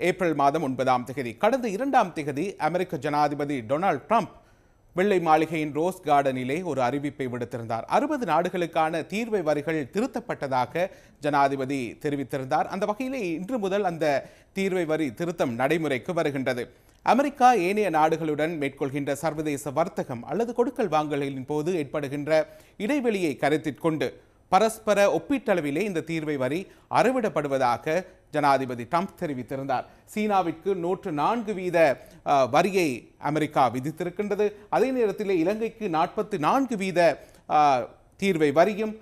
April மாதம் 9ஆம் தேதி. கடந்த 2ஆம் தேதி அமெரிக்க ஜனாதிபதி டொனால்ட் ட்ரம்ப் வெள்ளை மாளிகையின் ரோஸ் கார்டனிலே ஒரு அறிவிப்பை விடுத்திருந்தார். 60 நாடுகளுக்கான தீர்வை வரிகள் திருத்தப்பட்டதாக ஜனாதிபதி தெரிவித்திருந்தார். அந்த வகையிலே இன்று முதல் அந்த தீர்வை வரி திருத்தம் நடைமுறைக்கு வருகின்றது. அமெரிக்கா ஏனைய நாடுகளுடன் மேற்கொள்கின்ற சர்வதேச வர்த்தகம் அல்லது கொடுக்கல் வாங்கல்களின் போது ஏற்படுகின்ற இடைவெளியை கருத்தில் கொண்டு பரஸ்பர ஒப்பீட்டளவிலே இந்த தீர்வை வரி அறவிடப்படுவதாக ஜனாதிபதி ட்ரம்ப் தெரிவித்திருந்தார். சீனாவிற்கு 104% வரியை அமெரிக்கா விதித்திருக்கின்றது. அதே நேரத்தில் இலங்கைக்கு 44% தீர்வை வரியும்,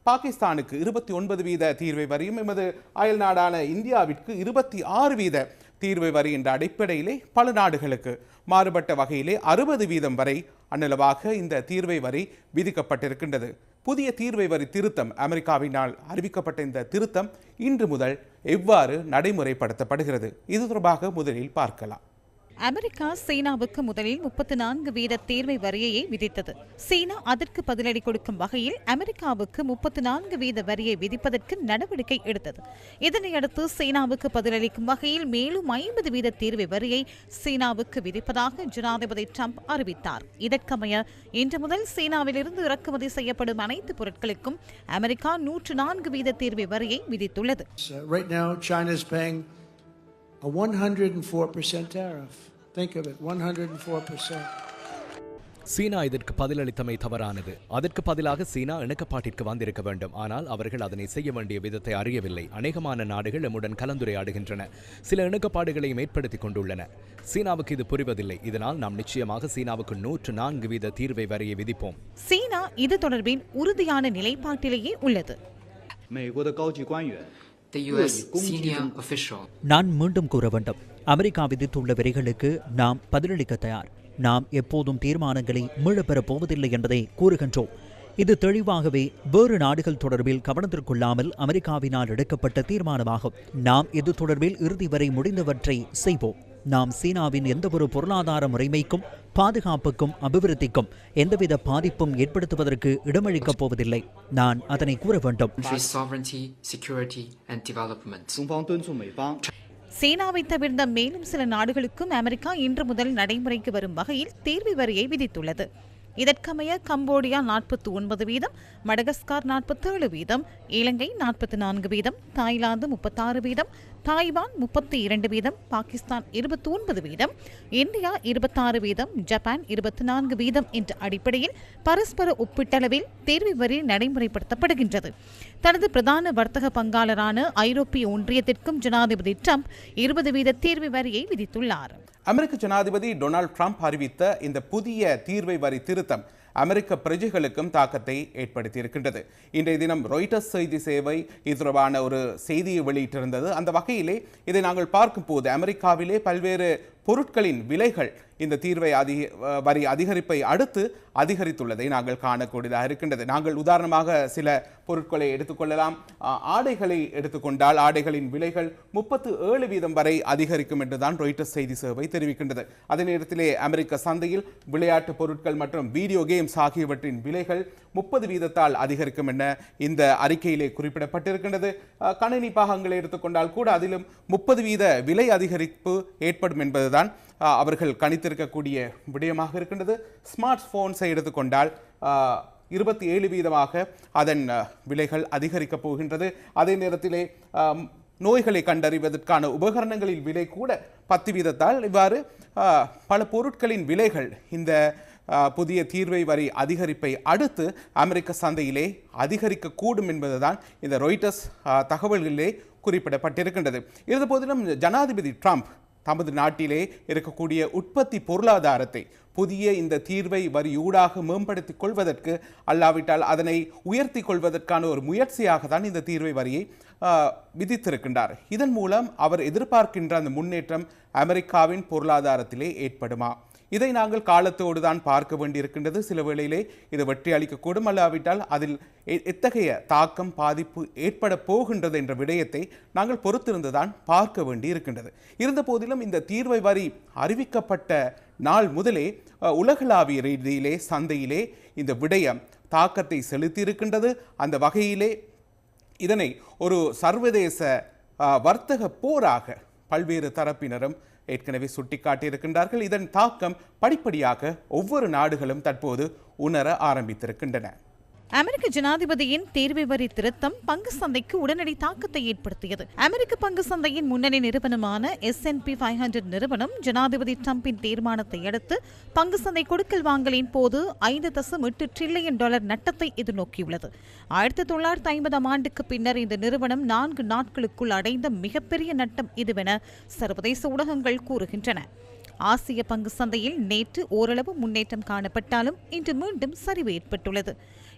பாகிஸ்தானுக்கு 29% தீர்வை வரியும், எமது அயல் நாடான இந்தியாவிற்கு 26% தீர்வை வரி என்ற அடிப்படையிலே பல நாடுகளுக்கு மாறுபட்ட வகையிலே 60% வரை அன்னளவாக இந்த தீர்வை வரி விதிக்கப்பட்டிருக்கின்றது. புதிய தீர்வை வரி திருத்தம் அமெரிக்காவினால் அறிவிக்கப்பட்ட இந்த திருத்தம் இன்று முதல் எவ்வாறு நடைமுறைப்படுத்தப்படுகிறது, இது தொடர்பாக முதலில் பார்க்கலாம். அமெரிக்கா சீனாவுக்கு முதலில் 34% தீர்வை வரியையே விதித்தது. சீனா அதற்கு பதிலடி கொடுக்கும் வகையில் அமெரிக்காவுக்கு 34% வரியை விதிப்பதற்கு நடவடிக்கை எடுத்தது. இதனையடுத்து சீனாவுக்கு பதிலளிக்கும் வகையில் மேலும் 50% தீர்வை வரியை சீனாவுக்கு விதிப்பதாக ஜனாதிபதி ட்ரம்ப் அறிவித்தார். இதற்கமைய இன்று முதல் சீனாவிலிருந்து இறக்குமதி செய்யப்படும் அனைத்து பொருட்களுக்கும் அமெரிக்கா 104% தீர்வை வரியை விதித்துள்ளது. A 104% tariff. Think of it, 104%. சீனா இதற்கு பதிலளித்தமை தவறானது. அதற்கு பதிலாக சீனா இணக்கப்பாட்டிற்கு வந்திருக்க வேண்டும். ஆனால் அவர்கள் அதனை செய்ய வேண்டிய விதத்தை அறியவில்லை. அநேகமான நாடுகள் நம்முடன் கலந்துரையாடுகின்றன, சில இணக்கப்பாடுகளையும் ஏற்படுத்திக் கொண்டுள்ளன. சீனாவுக்கு இது புரிவதில்லை. இதனால் நாம் நிச்சயமாக சீனாவுக்கு 104% தீர்வை வரியை விதிப்போம். சீனா இது தொடர்பில் உறுதியான நிலைப்பாட்டிலேயே உள்ளது. நான் மீண்டும் கூற வேண்டும், அமெரிக்கா விதித்துள்ள வரிகளுக்கு நாம் பதிலளிக்க தயார். நாம் எப்போதும் தீர்மானங்களை மீளப்பெறப் போவதில்லை என்பதை கூறுகின்றோம். இது தெளிவாகவே வேறு நாடுகள் தொடர்பில் கவனத்திற்கொள்ளாமல் அமெரிக்காவினால் எடுக்கப்பட்ட தீர்மானமாகும். நாம் இது தொடர்பில் இறுதி வரை முடிந்தவற்றை செய்வோம். நாம் சீனாவின் எந்தவொரு பொருளாதார முறைமைக்கும் பாதுகாப்புக்கும் அபிவிருத்திக்கும் எந்தவித பாதிப்பும் ஏற்படுத்துவதற்கு இடமளிக்கப் போவதில்லை. நான் அதனை கூற வேண்டும். சீனாவை தவிர்த்த மேலும் சில நாடுகளுக்கும் அமெரிக்கா இன்று முதல் நடைமுறைக்கு வரும் வகையில் தீர்வை வரியை விதித்துள்ளது. இதற்கமைய கம்போடியா 49%, மடகஸ்கார் 47%, இலங்கை 44%, Thailand 36%, Taiwan 32%, Pakistan 29%, India 26%, Japan 24% என்ற அடிப்படையில் பரஸ்பர ஒப்பீட்டளவில் தீர்வை வரி நடைமுறைப்படுத்தப்படுகின்றது. தனது பிரதான வர்த்தக பங்காளரான ஐரோப்பிய ஒன்றியத்திற்கும் ஜனாதிபதி ட்ரம்ப் 20% தீர்வை வரியை விதித்துள்ளார். அமெரிக்க ஜனாதிபதி டொனால்ட் ட்ரம்ப் அறிவித்த இந்த புதிய தீர்வை வரி திருத்தம் அமெரிக்க பிரஜைகளுக்கும் தாக்கத்தை ஏற்படுத்தியிருக்கின்றது. இன்றைய தினம் ராய்ட்டர்ஸ் செய்தி சேவை இது தொடர்பான ஒரு செய்தியை வெளியிட்டிருந்தது. அந்த வகையிலே இதை நாங்கள் பார்க்கும் போது அமெரிக்காவிலே பல்வேறு பொருட்களின் விலைகள் இந்த தீர்வை வரி அதிகரிப்பை அடுத்து அதிகரித்துள்ளதை நாங்கள் காணக்கூடியதாக இருக்கின்றது. நாங்கள் உதாரணமாக சில பொருட்களை எடுத்துக்கொள்ளலாம். ஆடைகளை எடுத்துக்கொண்டால் ஆடைகளின் விலைகள் 37% வரை அதிகரிக்கும் என்றுதான் ராய்ட்டர்ஸ் செய்தி சேவை தெரிவிக்கின்றது. அதே நேரத்திலே அமெரிக்க சந்தையில் விளையாட்டு பொருட்கள் மற்றும் வீடியோ கேம்ஸ் ஆகியவற்றின் விலைகள் 30% அதிகரிக்கும் என இந்த அறிக்கையிலே குறிப்பிடப்பட்டிருக்கின்றது. கணினி பாகங்களை எடுத்துக்கொண்டால் கூட அதிலும் 30% விலை அதிகரிப்பு ஏற்படும் என்பதுதான் அவர்கள் கணித்திருக்கக்கூடிய விடயமாக இருக்கின்றது. ஸ்மார்ட் போன்ஸை எடுத்துக்கொண்டால் 27% அதன் விலைகள் அதிகரிக்கப் போகின்றது. அதே நேரத்திலே நோய்களை கண்டறிவதற்கான உபகரணங்களின் விலை கூட 10%. இவ்வாறு பல பொருட்களின் விலைகள் இந்த புதிய தீர்வை வரி அதிகரிப்பை அடுத்து அமெரிக்க சந்தையிலே அதிகரிக்கக்கூடும் என்பதுதான் இந்த ராய்ட்டர்ஸ் தகவல்களிலே குறிப்பிடப்பட்டிருக்கின்றது. இருந்தபோதிலும் ஜனாதிபதி ட்ரம்ப் தமது நாட்டிலே இருக்கக்கூடிய உற்பத்தி பொருளாதாரத்தை புதிய இந்த தீர்வை வரியூடாக மேம்படுத்திக் கொள்வதற்கு அல்லாவிட்டால் அதனை உயர்த்தி கொள்வதற்கான ஒரு முயற்சியாக தான் இந்த தீர்வை வரியை விதித்திருக்கின்றார். இதன் மூலம் அவர் எதிர்பார்க்கின்ற அந்த முன்னேற்றம் அமெரிக்காவின் பொருளாதாரத்திலே ஏற்படுமா? இதை நாங்கள் காலத்தோடு தான் பார்க்க வேண்டியிருக்கின்றது. சில வேளையிலே இது வெற்றி அளிக்கக்கூடும், அல்லாவிட்டால் அதில் எத்தகைய தாக்கம் பாதிப்பு ஏற்பட போகின்றது என்ற விடயத்தை நாங்கள் பொறுத்திருந்துதான் பார்க்க வேண்டி இருக்கின்றது. இருந்த போதிலும் இந்த தீர்வை வரி அறிவிக்கப்பட்ட நாள் முதலே உலகளாவிய ரீதியிலே சந்தையிலே இந்த விடயம் தாக்கத்தை செலுத்தி இருக்கின்றது. அந்த வகையிலே இதனை ஒரு சர்வதேச வர்த்தக போராக பல்வேறு தரப்பினரும் ஏற்கனவே சுட்டிக்காட்டியிருக்கின்றார்கள். இதன் தாக்கம் படிப்படியாக ஒவ்வொரு நாடுகளும் தற்போது உணர ஆரம்பித்திருக்கின்றன. அமெரிக்க ஜனாதிபதியின் தேர்வு வரி திருத்தம் பங்கு சந்தைக்கு உடனடி தாக்கத்தை ஏற்படுத்தியது. அமெரிக்க பங்கு சந்தையின் முன்னணி நிறுவனமான S&P 500 நிறுவனம் ஜனாதிபதி டிரம்பின் தீர்மானத்தை அடுத்து பங்கு சந்தை கொடுக்கல் வாங்கலின் போது $5.8 டிரில்லியன் நட்டத்தை எதிர்நோக்கியுள்ளது. 1950 ஆண்டுக்கு பின்னர் இந்த நிறுவனம் 4 நாட்களுக்குள் அடைந்த மிகப்பெரிய நட்டம் இதுவென சர்வதேச ஊடகங்கள் கூறுகின்றன. ஆசிய பங்கு சந்தையில் நேற்று ஓரளவு முன்னேற்றம் காணப்பட்டாலும் இன்று மீண்டும் சரிவு ஏற்பட்டுள்ளது.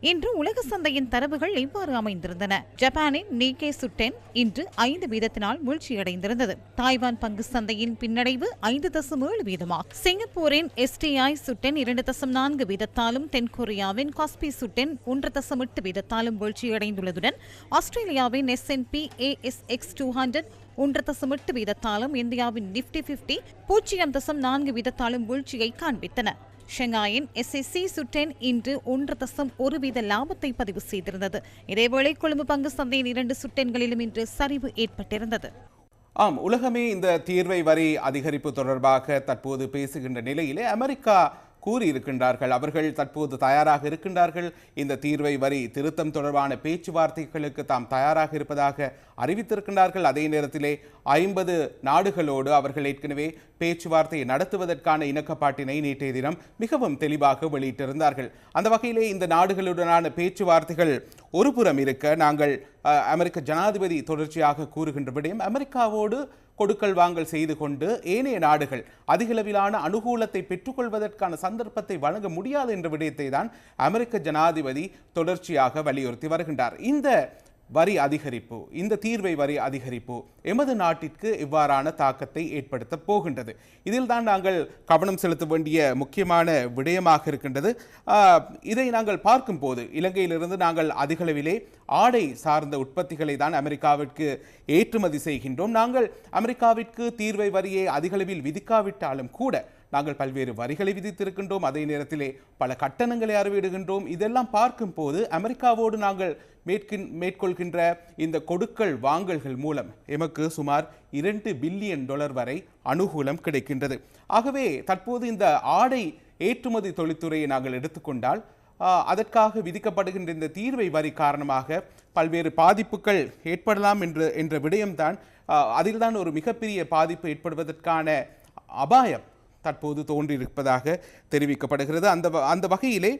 இன்று உலக சந்தையின் தரவுகள் இவ்வாறு அமைந்திருந்தன. ஜப்பானின் நிக்கே சுட்டென் இன்று 5 வீதத்தினால் வீழ்ச்சியடைந்திருந்தது. தாய்வான் பங்கு சந்தையின் பின்னடைவு 5.7%. சிங்கப்பூரின் STI சுட்டென் 2.4 வீதத்தாலும் தென்கொரியாவின் காஸ்பி சுட்டென் 1.8 வீதத்தாலும் வீழ்ச்சியடைந்துள்ளதுடன் ஆஸ்திரேலியாவின் S&P ASX 200 1.8 வீதத்தாலும் இந்தியாவின் நிப்டி 50 0.4 வீதத்தாலும் வீழ்ச்சியை காண்பித்தன. ஷங்காயின் SSC சுட்டென் இன்று 1.1 வீத லாபத்தை பதிவு செய்திருந்தது. இதேவேளை கொழும்பு பங்கு சந்தையின் 2 சுட்டென்களிலும் இன்று சரிவு ஏற்பட்டிருந்தது. ஆம், உலகமே இந்த தீர்வை வரி அதிகரிப்பு தொடர்பாக தற்போது பேசுகின்ற நிலையிலே அமெரிக்கா கூறியிருக்கின்றார்கள். அவர்கள் தற்போது தயாராக இருக்கின்றார்கள். இந்த தீர்வை வரி திருத்தம் தொடர்பான பேச்சுவார்த்தைகளுக்கு தாம் தயாராக இருப்பதாக அறிவித்திருக்கின்றார்கள். அதே நேரத்திலே 50 நாடுகளோடு அவர்கள் ஏற்கனவே பேச்சுவார்த்தையை நடத்துவதற்கான இணக்கப்பாட்டினை நேற்றைய தினம் மிகவும் தெளிவாக வெளியிட்டிருந்தார்கள். அந்த வகையிலே இந்த நாடுகளுடனான பேச்சுவார்த்தைகள் ஒருபுறம் இருக்க, நாங்கள் அமெரிக்க ஜனாதிபதி தொடர்ச்சியாக கூறுகின்ற விடயம், அமெரிக்காவோடு கொடுக்கல் வாங்கல் செய்து கொண்டு ஏனைய நாடுகள் அதிகளவிலான அனுகூலத்தை பெற்றுக்கொள்வதற்கான சந்தர்ப்பத்தை வழங்க முடியாது என்ற விடயத்தை தான் அமெரிக்க ஜனாதிபதி தொடர்ச்சியாக வலியுறுத்தி வருகின்றார். இந்த வரி அதிகரிப்பு, இந்த தீர்வை வரி அதிகரிப்பு எமது நாட்டிற்கு இவ்வாறான தாக்கத்தை ஏற்படுத்த போகின்றது. இதில் தான் நாங்கள் கவனம் செலுத்த வேண்டிய முக்கியமான விடயமாக இருக்கின்றது. இதை நாங்கள் பார்க்கும் போது இலங்கையிலிருந்து நாங்கள் அதிகளவிலே ஆடை சார்ந்த உற்பத்திகளை தான் அமெரிக்காவிற்கு ஏற்றுமதி செய்கின்றோம். நாங்கள் அமெரிக்காவிற்கு தீர்வை வரியை அதிகளவில் விதிக்காவிட்டாலும் கூட நாங்கள் பல்வேறு வரிகளை விதித்திருக்கின்றோம். அதே நேரத்திலே பல கட்டணங்களை அறவிடுகின்றோம். இதெல்லாம் பார்க்கும் போது அமெரிக்காவோடு நாங்கள் மேற்கொள்கின்ற இந்த கொடுக்கல் வாங்கல்கள் மூலம் எமக்கு சுமார் $2 பில்லியன் வரை அனுகூலம் கிடைக்கின்றது. ஆகவே தற்போது இந்த ஆடை ஏற்றுமதி தொழில்துறையை நாங்கள் எடுத்துக்கொண்டால் அதற்காக விதிக்கப்படுகின்ற இந்த தீர்வை வரி காரணமாக பல்வேறு பாதிப்புகள் ஏற்படலாம் என்ற விடயம்தான், அதில்தான் ஒரு மிகப்பெரிய பாதிப்பு ஏற்படுவதற்கான அபாயம் தற்போது தோன்றியிருப்பதாக தெரிவிக்கப்படுகிறது. அந்த வகையிலே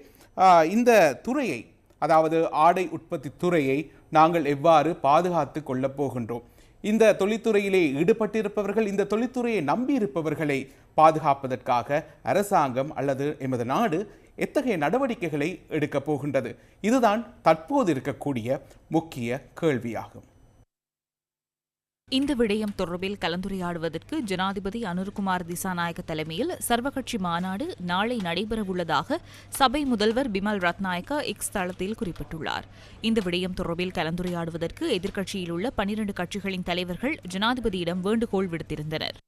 இந்த துறையை, அதாவது ஆடை உற்பத்தி துறையை நாங்கள் எவ்வாறு பாதுகாத்து கொள்ளப் போகின்றோம்? இந்த தொழில்துறையிலே ஈடுபட்டிருப்பவர்கள், இந்த தொழில்துறையை நம்பியிருப்பவர்களை பாதுகாப்பதற்காக அரசாங்கம் அல்லது எமது நாடு எத்தகைய நடவடிக்கைகளை எடுக்கப் போகின்றது? இதுதான் தற்போது இருக்கக்கூடிய முக்கிய கேள்வியாகும். இந்த விடயம் தொடர்பில் கலந்துரையாடுவதற்கு ஜனாதிபதி அனுர்குமார் திசாநாயக்க தலைமையில் சர்வகட்சி மாநாடு நாளை நடைபெறவுள்ளதாக சபை முதல்வர் பிமல் ரத்நாயக்க எக்ஸ் தளத்தில் குறிப்பிட்டுள்ளார். இந்த விடயம் தொடர்பில் கலந்துரையாடுவதற்கு எதிர்க்கட்சியில் உள்ள 12 கட்சிகளின் தலைவர்கள் ஜனாதிபதியிடம் வேண்டுகோள் விடுத்திருந்தனர்.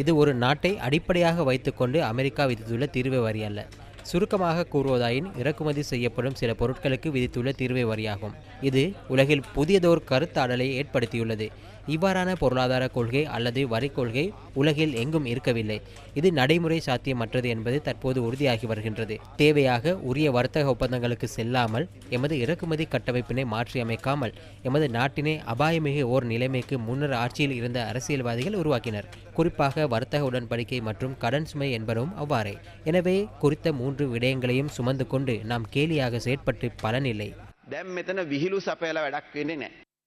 இது ஒரு நாட்டை அடிப்படையாக வைத்துக்கொண்டு அமெரிக்கா விதித்துள்ள தீர்வு வரி அல்ல. சுருக்கமாக கூறுவதாயின், இறக்குமதி செய்யப்படும் சில பொருட்களுக்கு விதித்துள்ள தீர்வை வரியாகும். இது உலகில் புதியதோர் கருத்தாடலை ஏற்படுத்தியுள்ளது. இவ்வாறான பொருளாதார கொள்கை அல்லது வரி கொள்கை உலகில் எங்கும் இருக்கவில்லை. இது நடைமுறை சாத்தியமற்றது என்பது தற்போது உறுதியாகி வருகின்றது. தேவையாக உரிய வர்த்தக ஒப்பந்தங்களுக்கு செல்லாமல், எமது இறக்குமதி கட்டமைப்பினை மாற்றியமைக்காமல் எமது நாட்டினை அபாயமிகு ஓர் நிலைமைக்கு முன்னர் ஆட்சியில் இருந்த அரசியல்வாதிகள் உருவாக்கினர். குறிப்பாக வர்த்தக உடன்படிக்கை மற்றும் கடன் சுமை என்பதும் அவ்வாறே. எனவே குறித்த 3 விடயங்களையும் சுமந்து கொண்டு நாம் கேலியாக செயற்பட்டு பலனில்லை.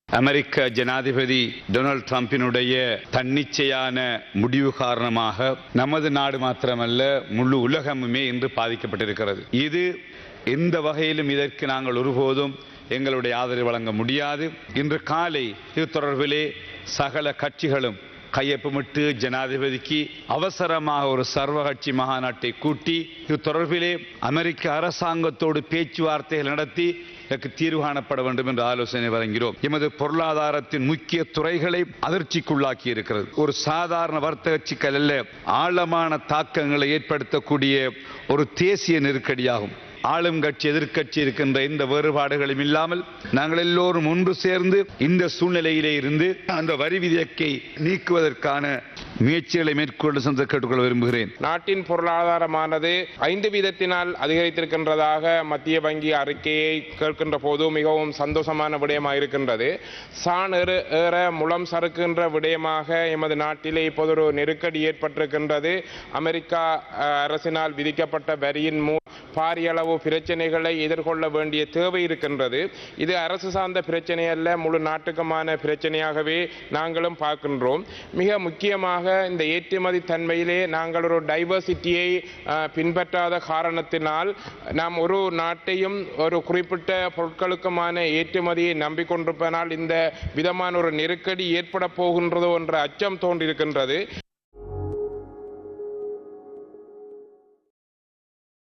அமெரிக்க ஜனாதிபதி டொனால்ட் ட்ரம்பினுடைய தன்னிச்சையான முடிவு காரணமாக நமது நாடு மாத்திரமல்ல, முழு உலகமுமே இன்று பாதிக்கப்பட்டிருக்கிறது. இது எந்த வகையிலும் இதற்கு நாங்கள் ஒருபோதும் எங்களுடைய ஆதரவு வழங்க முடியாது. இன்று காலை இது தொடர்பிலே சகல கட்சிகளும் கையொப்பமிட்டு ஜனாதிபதிக்கு அவசரமாக ஒரு சர்வகட்சி மகாநாட்டை கூட்டி இது தொடர்பிலே அமெரிக்க அரசாங்கத்தோடு பேச்சுவார்த்தைகள் நடத்தி இதற்கு தீர்வு காணப்பட வேண்டும் என்று ஆலோசனை வழங்கிறோம். எமது பொருளாதாரத்தின் முக்கிய துறைகளை அதிர்ச்சிக்குள்ளாக்கி இருக்கிறது. ஒரு சாதாரண வர்த்தக சிக்கல் அல்ல, ஆழமான தாக்கங்களை ஏற்படுத்தக்கூடிய ஒரு தேசிய நெருக்கடியாகும். ஆளும் கட்சி எதிர்க்கட்சி இருக்கின்ற இந்த வேறுபாடுகளும் இல்லாமல் நாங்கள் எல்லோரும் ஒன்று சேர்ந்து இந்த சூழ்நிலையிலே இருந்து அந்த வரி விதியை நீக்குவதற்கான முயற்சிகளை மேற்கொண்டு சென்று கேட்டுக்கொள்ள விரும்புகிறேன். நாட்டின் பொருளாதாரமானது 5% அதிகரித்திருக்கின்றதாக மத்திய வங்கி அறிக்கையை கேட்கின்ற போது மிகவும் சந்தோஷமான விடயமாக இருக்கின்றது. சான் ஏற முளம் சறுக்கின்ற விடயமாக எமது நாட்டிலே இப்போது ஒரு நெருக்கடி ஏற்பட்டிருக்கின்றது. அமெரிக்கா அரசினால் விதிக்கப்பட்ட வரியின் பாரிய அளவு பிரச்சனைகளை எதிர்கொள்ள வேண்டிய தேவை இருக்கின்றது. இது அரசு சார்ந்த பிரச்சனை அல்ல, முழு நாட்டுக்குமான பிரச்சனையாகவே நாங்களும் பார்க்கின்றோம். மிக முக்கியமாக இந்த ஏற்றுமதி தன்மையிலே நாங்கள் ஒரு டைவர்சிட்டியை பின்பற்றாத காரணத்தினால் நாம் ஒரு நாட்டையும் ஒரு குறிப்பிட்ட பொருட்களுக்குமான ஏற்றுமதியை நம்பிக்கொண்டிருப்பதனால் இந்த விதமான ஒரு நெருக்கடி ஏற்பட போகின்றதோ என்ற அச்சம் தோன்றியிருக்கின்றது.